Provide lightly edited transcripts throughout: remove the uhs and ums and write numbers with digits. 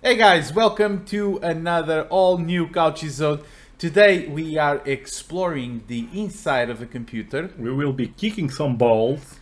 Hey guys, welcome to another all-new couch episode. Today we are exploring the inside of a computer We will be kicking some balls.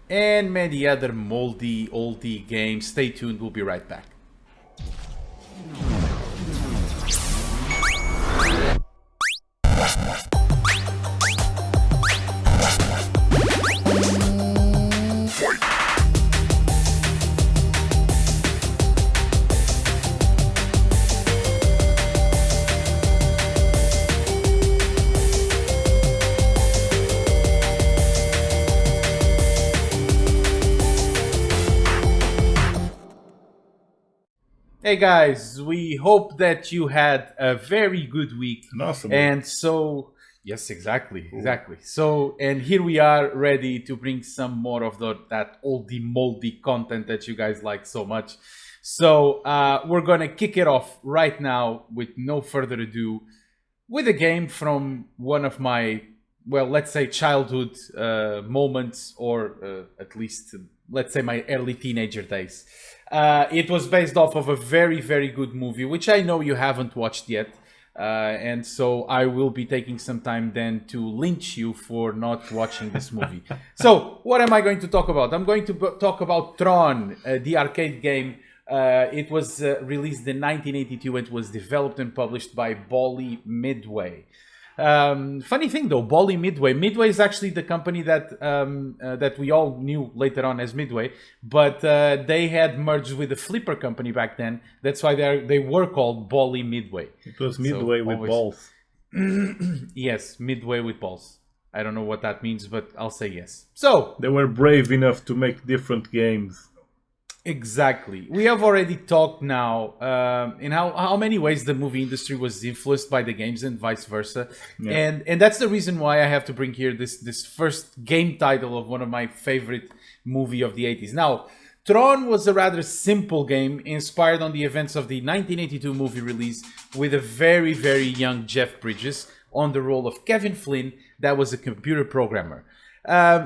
and many other moldy, oldie games. Stay tuned, we'll be right back. Hey guys, we hope that you had a very good week. An awesome And so, yes, exactly. So, and here we are ready to bring some more of that oldie moldy content that you guys like so much. So, we're gonna kick it off right now with no further ado with a game from one of my, well, let's say childhood moments, or at least, let's say my early teenager days. It was based off of a very, very good movie, which I know you haven't watched yet. And so I will be taking some time then to lynch you for not watching this movie. So what am I going to talk about? I'm going to talk about Tron, the arcade game. It was released in 1982 and was developed and published by Bolly Midway. Funny thing though, Bolly Midway. Midway is actually the company that that we all knew later on as Midway, but they had merged with a flipper company back then. That's why they were called Bolly Midway. It was Midway with balls. Yes, Midway with balls. I don't know what that means, but I'll say yes. So They were brave enough to make different games. exactly. We have already talked now in how many ways the movie industry was influenced by the games and vice versa. Yeah. And that's the reason why I have to bring here this first game title of one of my favorite movie of the 80s. Now, Tron was a rather simple game inspired on the events of the 1982 movie release with a very, very young Jeff Bridges on the role of Kevin Flynn, that was a computer programmer.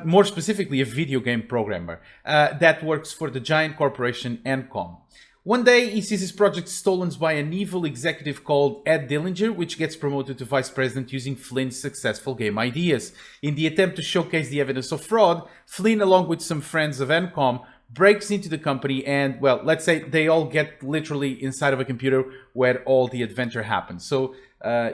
More specifically, a video game programmer that works for the giant corporation Encom. One day, he sees his project stolen by an evil executive called Ed Dillinger, which gets promoted to vice president using Flynn's successful game ideas. In the attempt to showcase the evidence of fraud, Flynn, along with some friends of Encom, breaks into the company and, well, let's say they all get literally inside of a computer where all the adventure happens. So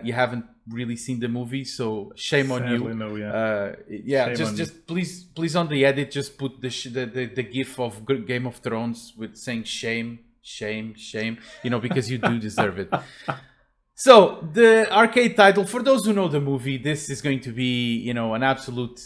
you haven't really seen the movie, so shame on Sadly, you. no, yeah. Yeah, Shame on just please on the edit, just put the gif of Game of Thrones with saying shame, because you do deserve it. So the arcade title, for those who know the movie, this is going to be, an absolute,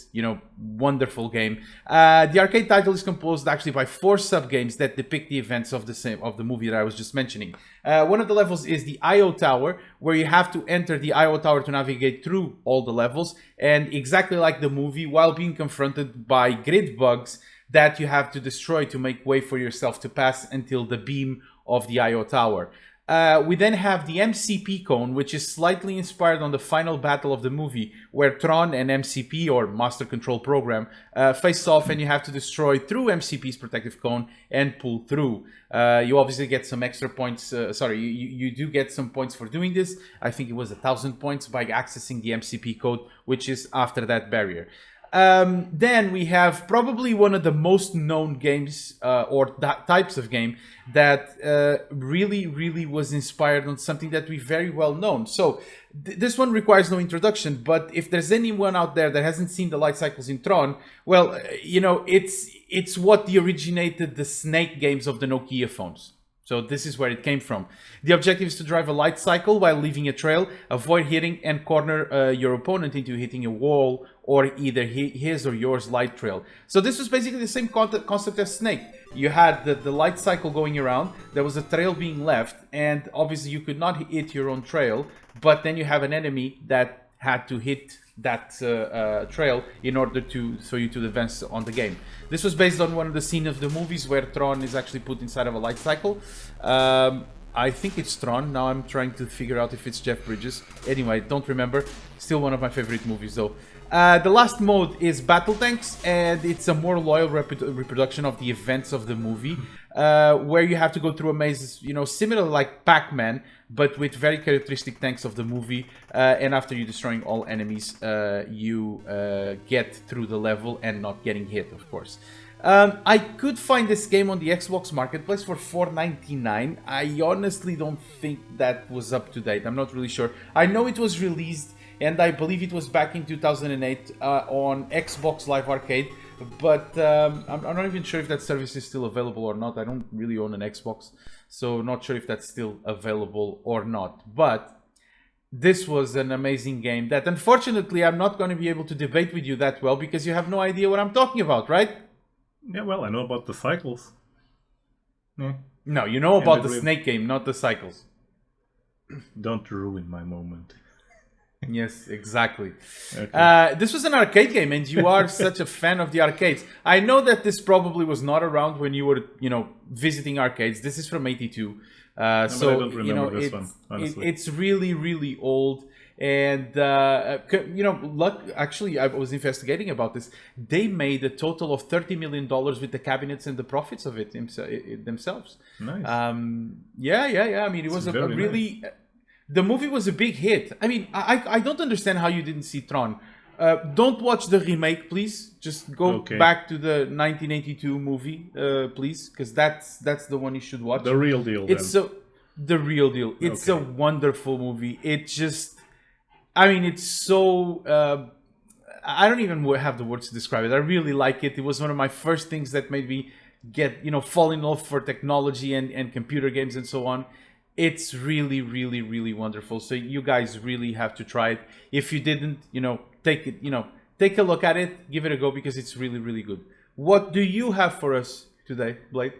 wonderful game. The arcade title is composed actually by 4 sub-games that depict the events of the movie that I was just mentioning. One of the levels is the IO Tower, where you have to enter the IO Tower to navigate through all the levels, and exactly like the movie, while being confronted by grid bugs that you have to destroy to make way for yourself to pass until the beam of the IO Tower. We then have the MCP cone, which is slightly inspired on the final battle of the movie, where Tron and MCP, or Master Control Program, face off, and you have to destroy through MCP's protective cone and pull through. You obviously get some extra points. You do get some points for doing this. I think it was 1,000 points by accessing the MCP code, which is after that barrier. Then we have probably one of the most known games or types of game that really was inspired on something that we very well known. So this one requires no introduction, but if there's anyone out there that hasn't seen the light cycles in Tron, well, it's what originated the Snake games of the Nokia phones. So this is where it came from. The objective is to drive a light cycle while leaving a trail, avoid hitting and corner your opponent into hitting a wall or either his or yours light trail. So this was basically the same concept as Snake. You had the light cycle going around, there was a trail being left, and obviously you could not hit your own trail, but then you have an enemy that had to hit that trail in order for you to advance on the game. This was based on one of the scenes of the movies where Tron is actually put inside of a light cycle. I think it's Tron. Now I'm trying to figure out if it's Jeff Bridges. Anyway, don't remember. Still one of my favorite movies though. The last mode is Battle Tanks, and it's a more loyal reproduction of the events of the movie, where you have to go through a maze, you know, similar like Pac-Man, but with very characteristic tanks of the movie. And after you destroying all enemies, you get through the level and not getting hit, of course. I could find this game on the Xbox Marketplace for $4.99. I honestly don't think that was up to date. I'm not really sure. I know it was released, and I believe it was back in 2008 on Xbox Live Arcade, but I'm not even sure if that service is still available or not. I don't really own an Xbox, so not sure if that's still available or not. But this was an amazing game that, unfortunately, I'm not going to be able to debate with you that well because you have no idea what I'm talking about, right? Yeah, well, I know about the cycles. Yeah. No, you know about the snake game, not the cycles. Don't ruin my moment. Yes, exactly. Okay. This was an arcade game, and you are such a fan of the arcades. I know that this probably was not around when you were, you know, visiting arcades. This is from '82, No, but I so don't remember you know this one, honestly. it's really, really old. And you know, actually, I was investigating about this. They made a total of $30 million with the cabinets and the profits of it themselves. Nice. Yeah. I mean, it was a really. Nice. The movie was a big hit. I mean, I don't understand how you didn't see Tron. Don't watch the remake, please. Just go back to the 1982 movie, please, because that's the one you should watch. The real deal. The real deal. It's a wonderful movie. It just, I mean, it's so. I don't even have the words to describe it. I really like it. It was one of my first things that made me fall in love for technology and computer games and so on. It's really, really, really wonderful. So you guys really have to try it. If you didn't, take a look at it, give it a go because it's really, really good. What do you have for us today, Blade?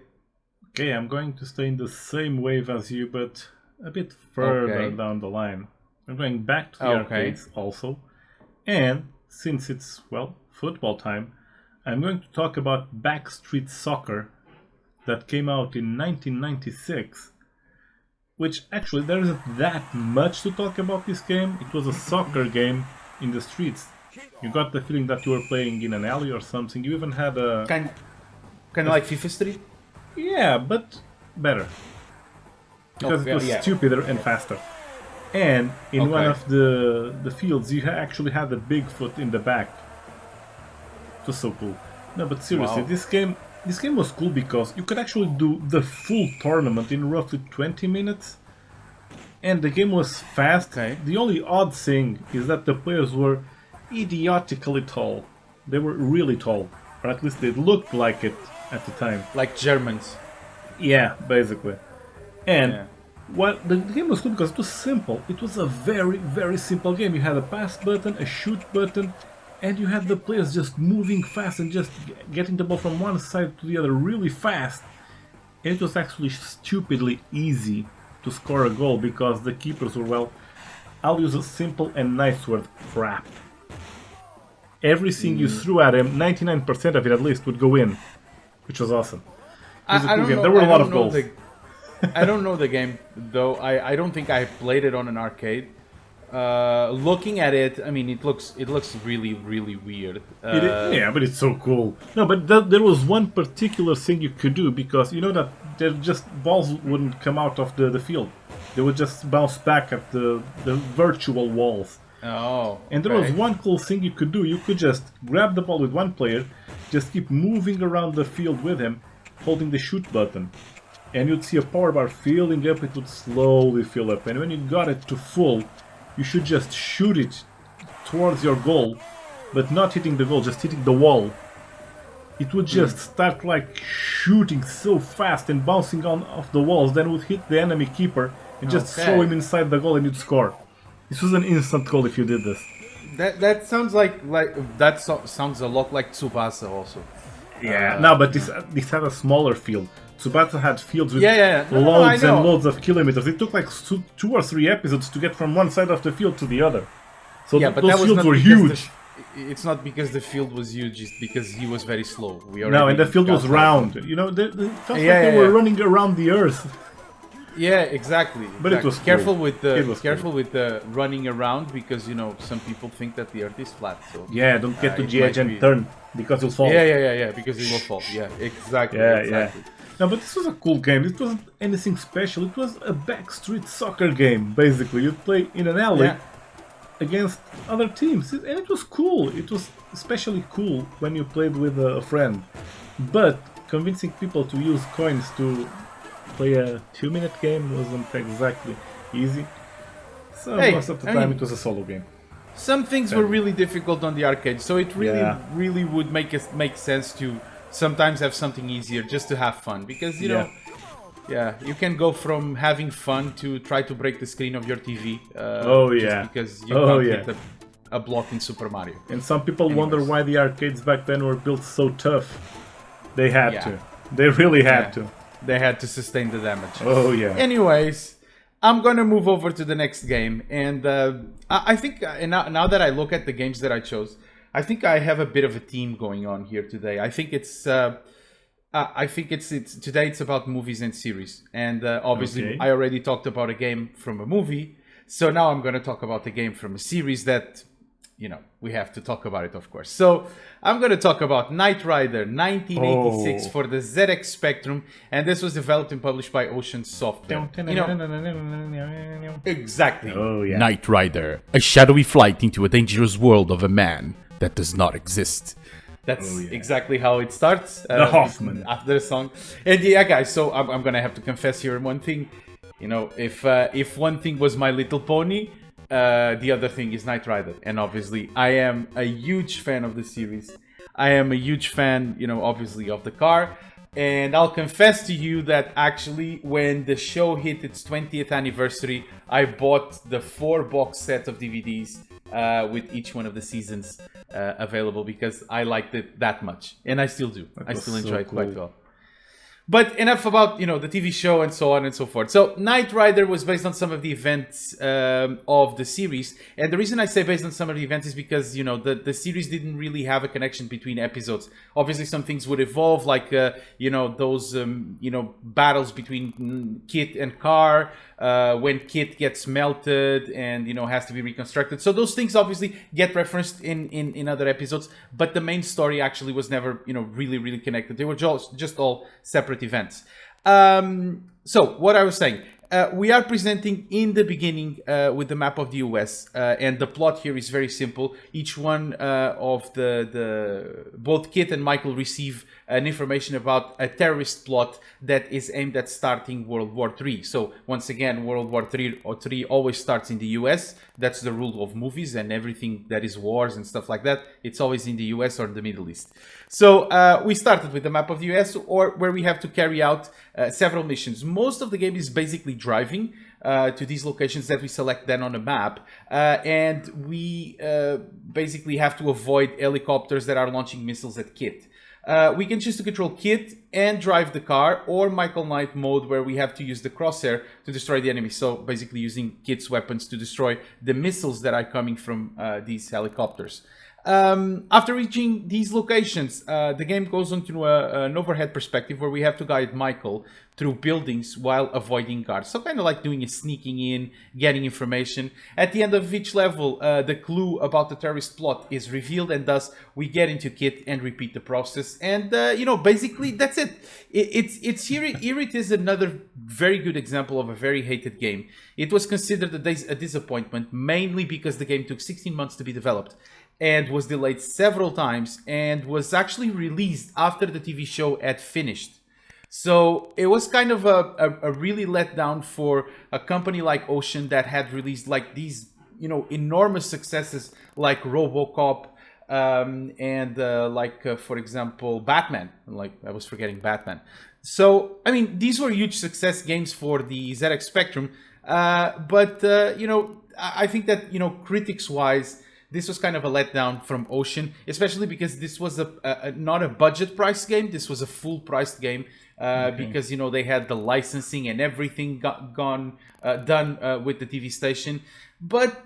Okay, I'm going to stay in the same wave as you, but a bit further down the line. I'm going back to the arcades also. And since it's, well, football time, I'm going to talk about Backstreet Soccer that came out in 1996. Which actually there isn't that much to talk about this game. It was a soccer game in the streets. You got the feeling that you were playing in an alley or something. You even had a kind of like FIFA Street. Yeah, but better because it was stupider and faster. And in one of the fields, you actually had the Bigfoot in the back. It was so cool. No, but seriously, this game was cool because you could actually do the full tournament in roughly 20 minutes. And the game was fast. The only odd thing is that the players were idiotically tall. They were really tall. Or at least they looked like it at the time. Like Germans. Yeah, basically. And the game was cool because it was simple. It was a very, very simple game. You had a pass button, a shoot button, and you had the players just moving fast and just getting the ball from one side to the other really fast. And it was actually stupidly easy to score a goal because the keepers were, well, I'll use a simple and nice word, crap. Everything you threw at him, 99% of it at least, would go in, which was awesome. I don't know, there were a lot of goals. I don't know the game, though. I don't think I played it on an arcade. Looking at it, I mean, it looks really, really weird. Yeah, but it's so cool. No, but there was one particular thing you could do because you know that balls wouldn't come out of the field. They would just bounce back at the virtual walls. Oh. And there was one cool thing you could do. You could just grab the ball with one player, just keep moving around the field with him, holding the shoot button. And you'd see a power bar filling up, it would slowly fill up. And when you got it to full, you should just shoot it towards your goal, but not hitting the goal, just hitting the wall. It would just start like shooting so fast and bouncing off the walls, then would hit the enemy keeper and just throw him inside the goal and you'd score. This was an instant goal if you did this. That sounds sounds a lot like Tsubasa also. Yeah, no, but this had a smaller field. Tsubasa had fields with loads and loads of kilometers. It took like 2 or 3 episodes to get from one side of the field to the other. So but those fields were huge. It's not because the field was huge, it's because he was very slow. No, and the field was round. You know, it felt like they were running around the earth. Yeah, exactly. But it was careful cool. with It was the running around, because some people think that the Earth is flat. So Yeah, don't get to it the edge might and be- turn because you'll fall. Yeah, because it will fall. Yeah, exactly. Yeah. No, but this was a cool game. It wasn't anything special. It was a backstreet soccer game, basically. You'd play in an alley Yeah. against other teams, and it was cool. It was especially cool when you played with a friend. But convincing people to use coins to play a 2-minute game wasn't exactly easy. So Hey, most of the I time mean- it was a solo game. Some things were really difficult on the arcade, so it really would make sense to sometimes have something easier just to have fun, because you can go from having fun to try to break the screen of your TV. Just because you can't hit a block in Super Mario. And some people wonder why the arcades back then were built so tough. They had to. They really had to. They had to sustain the damage. Oh yeah. Anyways, I'm gonna move over to the next game, and I think now that I look at the games that I chose, I think I have a bit of a theme going on here today. I think it's today it's about movies and series, and obviously I already talked about a game from a movie, so now I'm gonna talk about a game from a series that we have to talk about it, of course. So I'm going to talk about Knight Rider 1986 for the ZX Spectrum, and this was developed and published by Ocean Software. Exactly. Oh yeah. Knight Rider, a shadowy flight into a dangerous world of a man that does not exist. That's exactly how it starts. The Hoffman. After the song. And yeah, guys, so I'm going to have to confess here one thing. If one thing was My Little Pony, the other thing is Knight Rider, and obviously I am a huge fan of the series. I am a huge fan, obviously of the car, and I'll confess to you that actually when the show hit its 20th anniversary, I bought the 4-box set of DVDs with each one of the seasons available, because I liked it that much, and I still do. I still enjoy it quite well. But enough about, the TV show and so on and so forth. So Knight Rider was based on some of the events of the series. And the reason I say based on some of the events is because, the series didn't really have a connection between episodes. Obviously, some things would evolve, like, those, battles between Kit and Car, when Kit gets melted and, has to be reconstructed. So those things obviously get referenced in other episodes. But the main story actually was never, really connected. They were just all separate events. So what I was saying, we are presenting in the beginning with the map of the US, and the plot here is very simple. Each one of both Kit and Michael receive an information about a terrorist plot that is aimed at starting World War III. So once again, World War III always starts in the US. That's the rule of movies, and everything that is wars and stuff like that, it's always in the US or the Middle East. So we started with the map of the US, where we have to carry out several missions. Most of the game is basically driving to these locations that we select then on a map, and we basically have to avoid helicopters that are launching missiles at Kit. We can choose to control Kit and drive the car, or Michael Knight mode, where we have to use the crosshair to destroy the enemy. So basically using Kit's weapons to destroy the missiles that are coming from these helicopters. After reaching these locations, the game goes on to an overhead perspective where we have to guide Michael through buildings while avoiding guards. So kind of like doing a sneaking in, getting information. At the end of each level, the clue about the terrorist plot is revealed, and thus we get into Kit and repeat the process. And, basically that's it. Here it is another very good example of a very hated game. It was considered a disappointment, mainly because the game took 16 months to be developed, and was delayed several times, and was actually released after the TV show had finished. So it was kind of a really letdown for a company like Ocean that had released like these, enormous successes like RoboCop, and for example, Batman. Like, I was forgetting Batman. So, I mean, these were huge success games for the ZX Spectrum. But I think that, critics-wise, this was kind of a letdown from Ocean, especially because this was not a budget price game. This was a full priced game, because they had the licensing and everything done with the TV station. But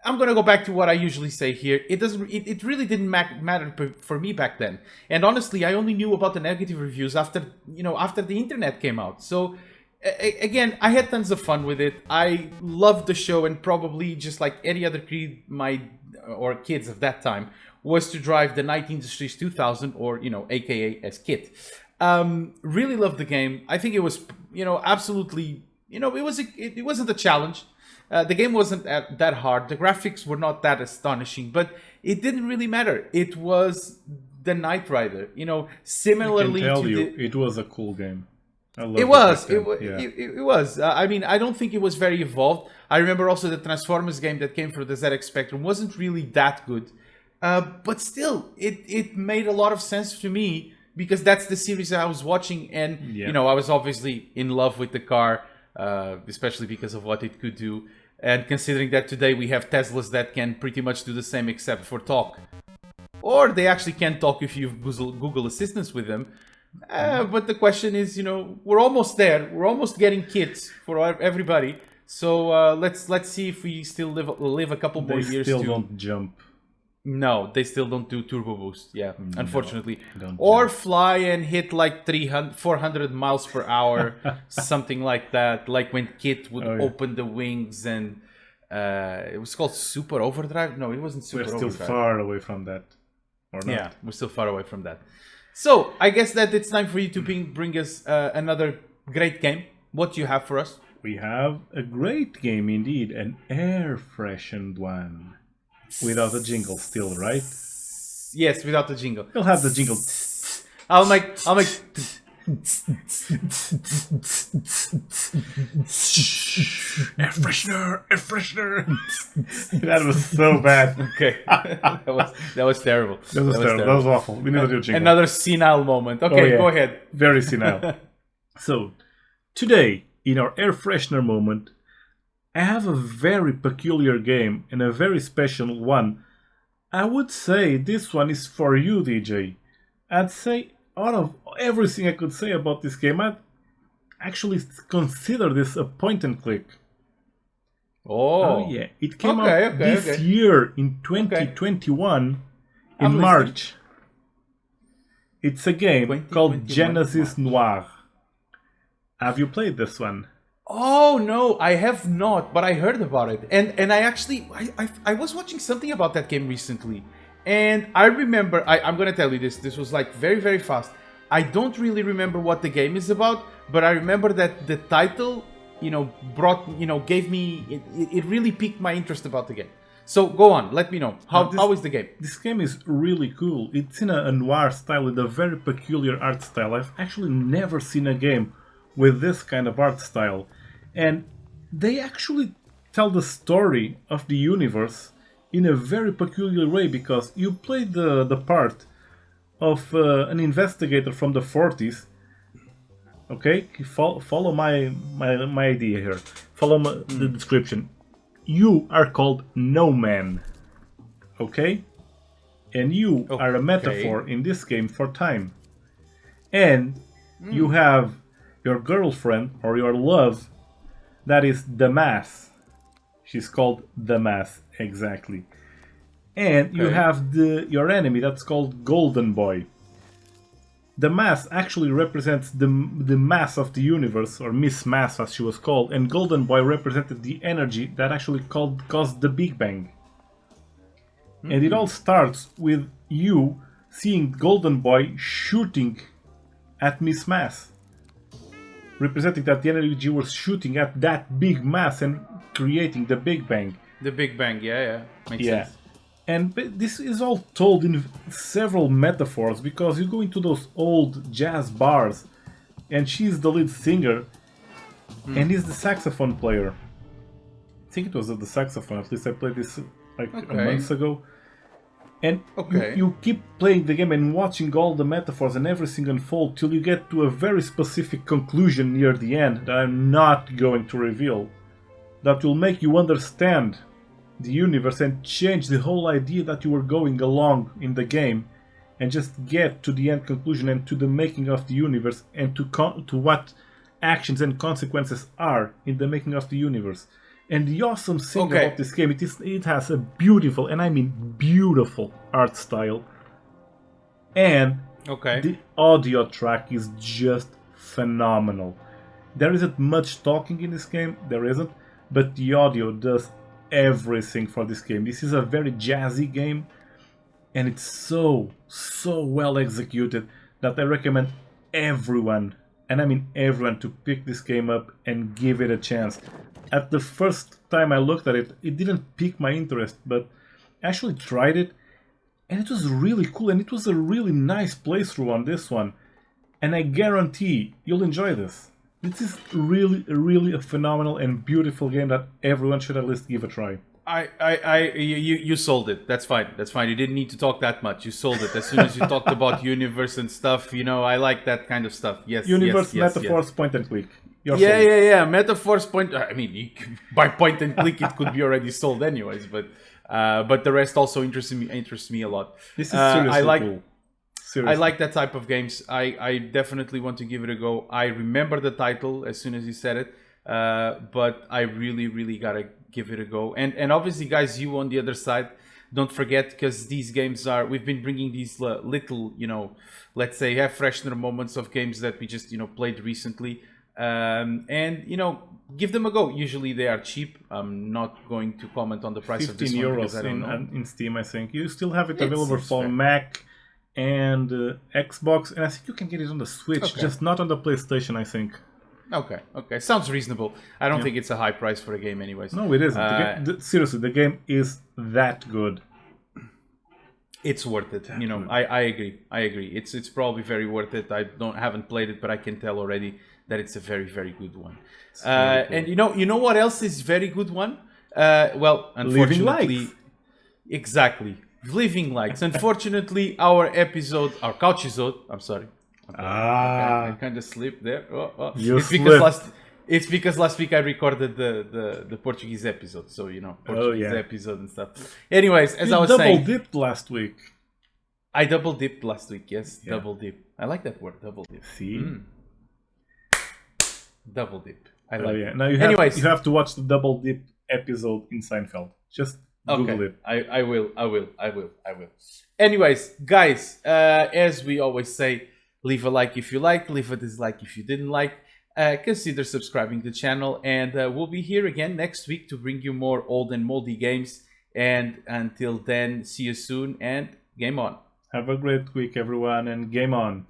I'm gonna go back to what I usually say here. It really didn't matter for me back then. And honestly, I only knew about the negative reviews after the internet came out. So again, I had tons of fun with it. I loved the show, and probably just like any other kid, or kids of that time, was to drive the Knight Industries 2000, or AKA as Kit. Really loved the game. I think it was, absolutely, it wasn't a challenge. The game wasn't that hard. The graphics were not that astonishing, but it didn't really matter. It was the Knight Rider. Similarly I can tell to you, it was a cool game. I loved it was. Yeah. It was. I mean, I don't think it was very evolved. I remember also the Transformers game that came for the ZX Spectrum wasn't really that good. But still, it made a lot of sense to me because that's the series I was watching. And, I was obviously in love with the car, especially because of what it could do. And considering that today we have Teslas that can pretty much do the same except for talk. Or they actually can talk if you use Google Assistants with them. But the question is, we're almost there. We're almost getting kits for everybody. So let's see if we still live a couple more years. They still don't jump. No, they still don't do turbo boost. Yeah, unfortunately. Don't or jump. fly and hit like 400 miles per hour, something like that. Like when Kit would open the wings and it was called Super Overdrive. No, it wasn't Super We're Overdrive. still far away from that. Or not. Yeah, we're still far away from that. So I guess that it's time for you to bring us another great game. What do you have for us? We have a great game indeed, an air-freshened one. Without a jingle still, right? Yes, without the jingle. We'll have the jingle. I'll make Air freshener. That was so bad. Okay. that was terrible. That was terrible. That was awful. We need to do a jingle. Another senile moment. Okay, go ahead. Very senile. So, today, in our air freshener moment, I have a very peculiar game and a very special one. I would say this one is for you, DJ. I'd say out of everything I could say about this game, I'd actually consider this a point and click. Oh yeah. It came out this year in 2021 in March. It's a game called Genesis Noir. Have you played this one? Oh no, I have not, but I heard about it, and I actually I was watching something about that game recently, and I remember I'm gonna tell you this. This was like very, very fast. I don't really remember what the game is about, but I remember that the title, gave me it really piqued my interest about the game. So go on, let me know how is the game. This game is really cool. It's in a noir style with a very peculiar art style. I've actually never seen a game with this kind of art style. And they actually tell the story of the universe in a very peculiar way because you play the part of an investigator from the 40s. Okay, follow my idea here. Follow the description. You are called No Man. Okay? And you are a metaphor in this game for time. And you have your girlfriend or your love. That is the Mass. She's called the Mass, exactly. And you have your enemy that's called Golden Boy. The Mass actually represents the mass of the universe, or Miss Mass as she was called, and Golden Boy represented the energy that actually caused the Big Bang. And it all starts with you seeing Golden Boy shooting at Miss Mass. Representing that the energy was shooting at that big mass and creating the Big Bang. The Big Bang, yeah. Makes sense. And this is all told in several metaphors because you go into those old jazz bars and she's the lead singer and he's the saxophone player. I think it was the saxophone, at least I played this like a month ago. And you keep playing the game and watching all the metaphors and everything unfold till you get to a very specific conclusion near the end that I'm not going to reveal. That will make you understand the universe and change the whole idea that you were going along in the game and just get to the end conclusion and to the making of the universe and to what actions and consequences are in the making of the universe. And the awesome thing about this game, it has a beautiful, and I mean beautiful, art style. And the audio track is just phenomenal. There isn't much talking in this game, there isn't, but the audio does everything for this game. This is a very jazzy game, and it's so well executed that I recommend everyone, and I mean everyone, to pick this game up and give it a chance. At the first time I looked at it, it didn't pique my interest, but I actually tried it, and it was really cool, and it was a really nice playthrough on this one. And I guarantee you'll enjoy this. This is really a phenomenal and beautiful game that everyone should at least give a try. You sold it. That's fine. That's fine. You didn't need to talk that much. You sold it. As soon as you talked about universe and stuff, you know, I like that kind of stuff. Yes, Universe, yes, metaphors, yes. Point and click. Yeah. Metaphors, point. I mean, by point and click, it could be already sold anyways. But the rest also interests me a lot. This is seriously cool. Seriously. I like that type of games. I definitely want to give it a go. I remember the title as soon as you said it, but I really gotta give it a go. And obviously, guys, you on the other side, don't forget, because these games we've been bringing these little, you know, let's say Freshener moments of games that we just, you know, played recently, and you know, give them a go. Usually they are cheap. I'm not going to comment on the price of this one because I don't know. In Steam, I think you still have it available for Mac and Xbox, and I think you can get it on the Switch, just not on the PlayStation, I think. Okay, sounds reasonable. I don't think it's a high price for a game anyways. No, it isn't. Seriously, the game is that good. It's worth it. You know, I agree. It's probably very worth it. I haven't played it, but I can tell already that it's a very good one. Cool. And you know what else is very good one? Well, unfortunately, exactly. Living Lights. Unfortunately, our couch-isode, I'm sorry. I kind of slipped there. It's because last week I recorded the Portuguese episode, so you know, Portuguese episode and stuff. Anyways, as I was saying, double dipped last week. I double dipped last week. Yes, double dip. I like that word, double dip. See, double dip. I like. Now you have to watch the double dip episode in Seinfeld. Just Google it. I will. Anyways, guys, as we always say, leave a like if you liked, leave a dislike if you didn't like. Consider subscribing to the channel, and we'll be here again next week to bring you more old and moldy games. And until then, see you soon, and game on. Have a great week, everyone, and game on.